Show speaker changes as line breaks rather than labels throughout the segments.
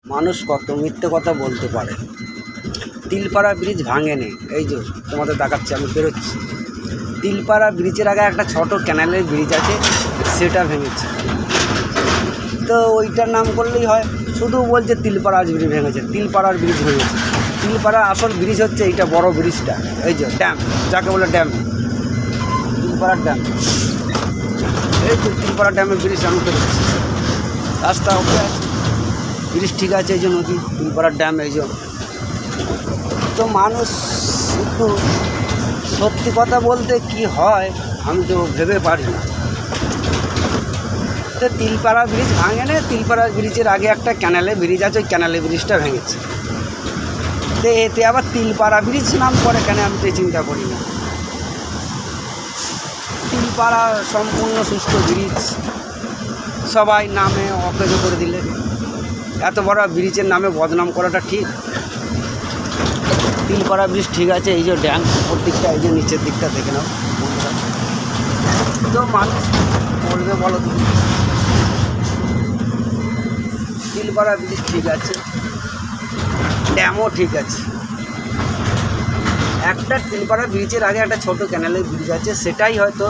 মানুষ কত মিথ্যে কথা বলতে পারে। তিলপাড়া ব্রিজ ভাঙেনি, এই যে তোমাদের দেখাচ্ছি, আমি বেরোচ্ছি। তিলপাড়া ব্রিজের আগে একটা ছোট ক্যানেলের ব্রিজ আছে, সেটা ভেঙেছে। তো ওইটার নাম করলেই হয়, শুধু বলছে তিলপাড়ার ব্রিজ ভেঙেছে, তিলপাড়ার ব্রিজ ভেঙেছে। তিলপাড়ার আসল ব্রিজ হচ্ছে এইটা, বড় ব্রিজটা, এই যে ড্যাম, যাকে বলে ড্যাম, তিলপাড়ার ড্যাম। এই তো তিলপাড়া ড্যামের ব্রিজ আমি করেছি, রাস্তা ওকে আছে, ব্রিজ ঠিক আছে, এই যে নদী, তিলপাড়ার ড্যাম, এই যে। তো মানুষ একটু সত্যি কথা বলতে কি হয় আমি তো ভেবে পারি না। তো তিলপাড়া ব্রিজ ভাঙে না, তিলপাড়া ব্রিজের আগে একটা ক্যানেলে ব্রিজ আছে, ওই ক্যানেলে ব্রিজটা ভেঙেছে। তো এতে আবার তিলপাড়া ব্রিজ নাম করে কেন, আমি তো চিন্তা করি না। তিলপাড়া সম্পূর্ণ সুস্থ ব্রিজ, সবাই নামে অকেজো করে দিলে, এত বড় ব্রিজের নামে বদনাম করাটা ঠিক? তিলপাড়া ব্রিজ ঠিক আছে, এই যে ড্যাম উপর দিকটা, এই যে নিচের দিকটা দেখে নাও বন্ধুরা। তো মানুষ বলবে বলো তুমি? তিলপাড়া ব্রিজ ঠিক আছে, ড্যামও ঠিক আছে, একটা তিলপাড়া ব্রিজের আগে একটা ছোট ক্যানেলের ব্রিজ আছে, সেটাই হয়তো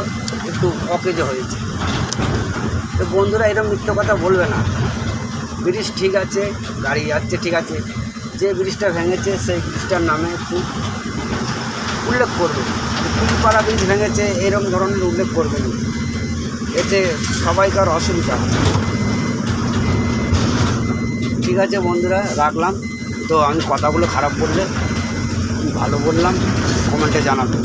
একটু অকেজো হয়েছে। তো বন্ধুরা এরকম মিথ্যে কথা বলবে না। ব্রিজ ঠিক আছে, গাড়ি যাচ্ছে ঠিক আছে, যে ব্রিজটা ভেঙেছে সেই ব্রিজটার নামে একটু উল্লেখ করবে। তিলপাড়া ব্রিজ ভেঙেছে এরকম ধরনের উল্লেখ করবে না, এতে সবাইকার অসুবিধা হয়। ঠিক আছে বন্ধুরা, রাখলাম। তো আমি কথাগুলো খারাপ বললে, ভালো বললাম, কমেন্টে জানাবেন।